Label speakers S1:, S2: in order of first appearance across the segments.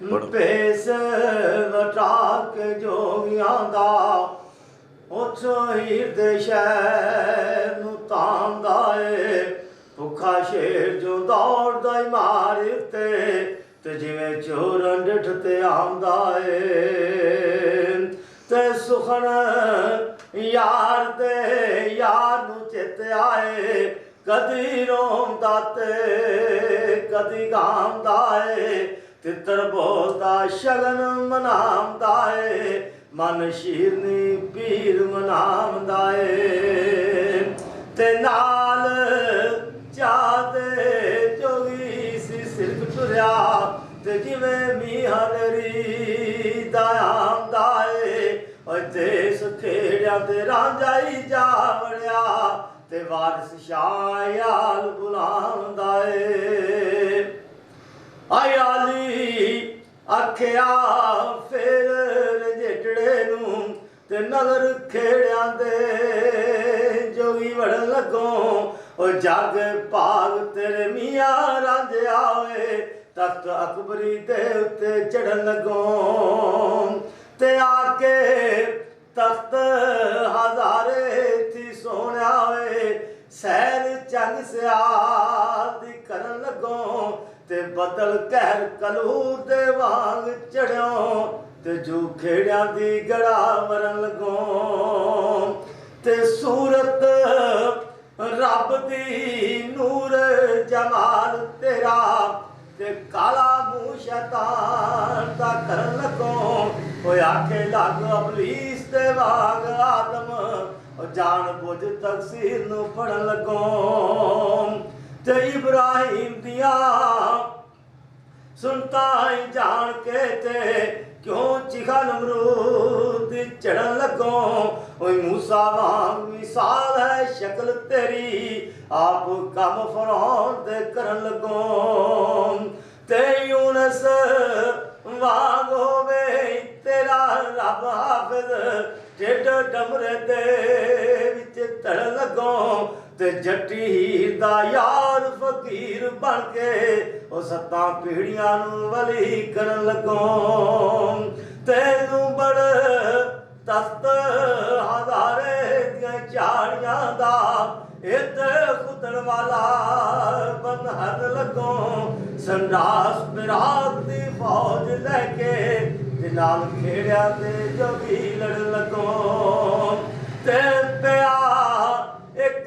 S1: ਭੇਸ ਵਟਾ ਕੇ ਜੋਗੀਆਂ ਦਾ ਉੱਥੋਂ ਹਿਰਦੇ ਸ਼ਹਿਰ ਨੂੰ ਤਾਂਦਾ ਏ। ਭੁੱਖਾ ਸ਼ੇਰ ਜੋ ਦੌੜਦਾ ਈ ਮਾਰ ਤੇ ਜਿਵੇਂ ਚੋਰਨ ਡਿੱਠ ਤੇ ਆਉਂਦਾ ਏ। ਤੇ ਸੁਖਣ ਯਾਰ ਦੇ ਯਾਰ ਨੂੰ ਚਿੱਤ ਆਏ, ਕਦੀ ਰੋਂਦਾ ਤੇ ਕਦੀ ਗਾਉਂਦਾ ਏ। ਤਿੱਤਰ ਬੋਲਦਾ ਸ਼ਗਨ ਮਨਾਉਂਦਾ ਏ, ਮਨ ਸ਼ੀਰਨੀ ਪੀਰ ਮਨਾਉਂਦਾ ਏ। ਤੇ ਨਾਲ ਚਾਹਦੇ ਜੋਗੀ ਸੀ ਸਿਰਕ ਟੁਰਿਆ, ਤੇ ਜਿਵੇਂ ਮੀਂਹ ਹਨੇਰੀ ਦਾ ਆਉਂਦਾ ਏ। ਓਏ ਦੇਸ ਖੇੜਿਆਂ ਤੇ ਰਾਂਝਾ ਹੀ ਜਾ ਵੜਿਆ, ਤੇ ਵਾਰਿਸ ਸ਼ਾਹ ਯਾਲ ਬੁਲਾਉਂਦਾ ਏ। ਆਯਾਲੀ ਆਖਿਆ ਫੇਰ ਰਜੇਟੜੇ ਨੂੰ, ਤੇ ਨਗਰ ਖੇੜਿਆਂ ਦੇ ਜੋਗੀ ਵੜਨ ਲੱਗੋ। ਓ ਜਗ ਭਾਗ ਤੇਰੇ ਮੀਆਂ ਰਾਂਝਿਆ ਓਏ, ਤਖਤ ਅਕਬਰੀ ਦੇ ਉੱਤੇ ਚੜਨ ਲੱਗੋ। ਤੇ ਆ ਕੇ ਤਖਤ ਹਜ਼ਾਰੇ ਥੀ ਸੋਹਣਿਆ ਓਏ, ਸੈਰ ਚੰਗ ਸਿਆਲ ਦੀ ਕਰਨ ਲੱਗੋ। ਤੇ ਬਦਲ ਕਹਿਰ ਕਲੂਰ ਦੇ ਵਾਂਗ ਚੜਿਓ, ਤੇ ਜੂ ਖੇੜਿਆਂ ਦੀ ਗੜਾ ਮਰਨ ਲੱਗੋ। ਤੇ ਸੂਰਤ ਰੱਬ ਦੀ ਨੂਰ ਜਮਾਲ ਤੇਰਾ, ਤੇ ਕਾਲਾ ਮੂੰਹ ਸ਼ੈਤਾਨ ਦਾ ਕਰਨ ਲੱਗੋ। ਓਏ ਆਖੇ ਲੱਗ ਅਬਲੀਸ ਦੇ ਵਾਂਗ ਆਦਮ, ਓ ਜਾਣ ਬੁੱਝ ਤਕਸੀਰ ਨੂੰ ਪੜਨ ਲੱਗੋ। ਤੇ ਇਬਰਾਹੀਮ ਦੀਆਂ ਸੁਣਤਾ ਹੀ ਜਾਣ ਕੇ, ਤੇ ਕਿਉਂ ਚਿਖਾ ਨਮਰੂਦ ਦੀ ਚੜਨ ਲੱਗੋ। ਓਏ ਮੂਸਾ ਵਾਂਗ ਮਿਸਾਲ ਹੈ ਸ਼ਕਲ ਤੇਰੀ, ਆਪ ਕੰਮ ਫਰਾਉਣ ਦੇ ਕਰਨ ਲੱਗੋ। ਤੇ ਯੂਨਸ ਵਾਂਗ ਹੋਵੇ ਤੇਰਾ ਰੱਬ ਹਾਫਿਜ਼, ਢਿੱਡ ਡਮਰੇ ਦੇ ਵਿੱਚ ਧੜਨ ਲੱਗੋ। ਤੇ ਜੱਟੀ ਹੀਰ ਦਾ ਯਾਰ ਫਕੀਰ ਬਣ ਕੇ, ਉਹ ਸੱਤਾਂ ਪੀੜੀਆਂ ਨੂੰ ਵਲੀ ਕਰਨ ਲੱਗੋ। ਤੈਨੂੰ ਬੜ ਤਖਤ ਹਜ਼ਾਰੇ ਦੀਆਂ ਝਾੜੀਆਂ ਦਾ, ਇੱਥੇ ਖੁਦਣ ਵਾਲਾ ਬੰਧਨ ਲੱਗੋ। ਸੰਦਾਸ ਬਿਰਾਗ ਦੀ ਫੌਜ ਲੈ ਕੇ, ਤੇ ਨਾਲ ਖੇੜਿਆਂ ਤੇ ਜੋਗੀ ਲੜਨ ਲੱਗੋ। ਤੇ ਪਿਆ ਇੱਕ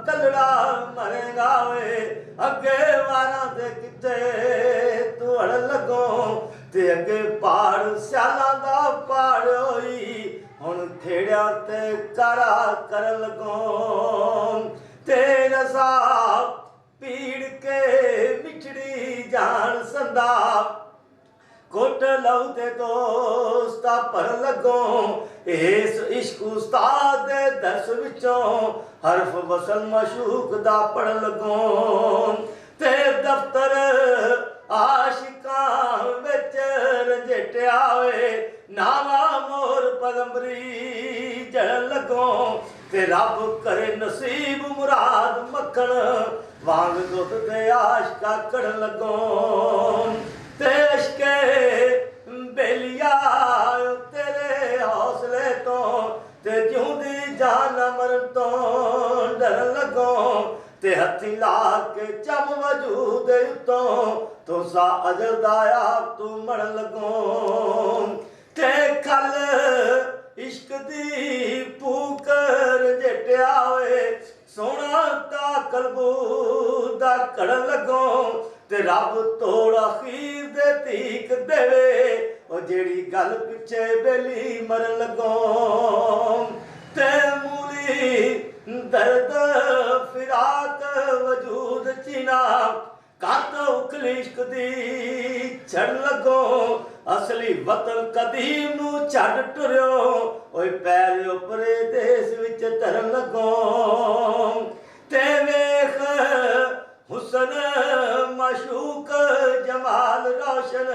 S1: ਕਲੜਾ ਮਰੇਗਾ ਓਏ, ਅੱਗੇ ਵਾਰਾਂ ਦੇ ਕਿਤੇ ਤੂੰ ਅੜਨ ਲੱਗੋ। ਤੇ ਅੱਗੇ ਪਹਾੜ ਸਿਆਲਾਂ ਦਾ ਪਹਾੜ ਹੋਈ, ਹੁਣ ਖੇੜਿਆਂ ਤੇ ਕਾਰਾ ਕਰਨ ਲੱਗੋ। ਤੇ ਰਸਾ ਪੀੜ ਕੇ ਮਿਛੜੀ ਜਾਣ ਸੰਦਾ, ਕੋਟ ਲਹੂ ਤੇ ਦੋਸਤਾ ਭਰਨ ਲੱਗੋ। ਇਸ ਇਸ਼ਕ ਉਸਤਾਦ ਦੇ ਦਰਸ ਵਿੱਚੋਂ ਹਰਫ ਵਸਲ ਮਸ਼ੂਕ ਦਾ ਪੜਨ ਲੱਗੋ। ਤੇ ਦਫ਼ਤਰ ਆਸ਼ਿਕਾਂ ਵਿੱਚ ਰੰਜੇਟਿਆ ਓਏ, ਨਾਵਾ ਮੋਰ ਪਗੰਬਰੀ ਜੜਨ ਲੱਗੋ। ਤੇ ਰੱਬ ਕਰੇ ਨਸੀਬ ਮੁਰਾਦ ਮੱਖਣ ਵਾਂਗ ਦੁੱਧ ਦੇ ਆਸ਼ਕਾ ਕੜਨ ਲੱਗੋ। ਤੇ ਇਸ਼ਕੇ ਬੇਲੀਆ ਤੇਰੇ ਹੌਸਲੇ ਤੋਂ, ਤੇ ਜਿਉਂਦੀ ਜਾਨ ਮਰਨ ਤੋਂ ਡਰਨ ਲੱਗੋ। ਤੇ ਹੱਥੀ ਲਾ ਕੇ ਚਮ ਵਜੂਦ ਉੱਤੋਂ, ਤੂੰ ਸਾ ਅਜਲ ਦਾ ਆਪ ਤੂੰ ਮਰਨ ਲੱਗੋ। ਤੇ ਖਲ ਇਸ਼ਕ ਦੀ ਭੂਕ ਰਜੇਟਿਆ ਓਏ, ਸੋਹਣਾ ਤਾਂ ਕਲਬੂ ਦਾ ਕੜਨ ਲੱਗੋ। ਤੇ ਰੱਬ ਤੋੜ ਅਖੀਰ ਦੇ ਧੀਕ ਦੇਵੇ, ਉਹ ਜਿਹੜੀ ਗੱਲ ਪਿੱਛੇ ਬੇਲੀ ਮਰਨ ਲੱਗੋ। ਤੇ ਮੂਲੀ ਦਰਦ ਫਿਰਾਕ ਵਜੂਦ ਚੀਨਾ, ਕੱਤ ਉਖਲ ਇਸ਼ਕ ਦੀ ਛੜ ਲੱਗੋ। ਅਸਲੀ ਵਤਨ ਕਦੀਮ ਨੂੰ ਛੱਡ ਟੁਰਿਓ, ਓਏ ਪੈਰ ਉਪਰੇ ਦੇਸ ਵਿੱਚ ਧਰਨ ਲੱਗੋ। ਤੇ ਵੇਖ ਹੁਸਨ ਮਸ਼ੂਕ ਜਮਾਲ ਰੋਸ਼ਨ,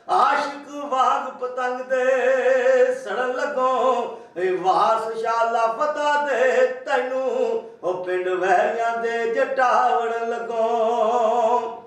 S1: ਆਸ਼ਿਕ ਵਾਂਗ ਪਤੰਗ ਦੇ ਸੜਨ ਲੱਗੋ। ਵਾਸ ਸ਼ਾਲਾ ਫਤਾ ਦੇ ਤੈਨੂੰ, ਉਹ ਪਿੰਡ ਵਹਿਰੀਆਂ ਦੇ ਜਟਾਵਣ ਲੱਗੋ।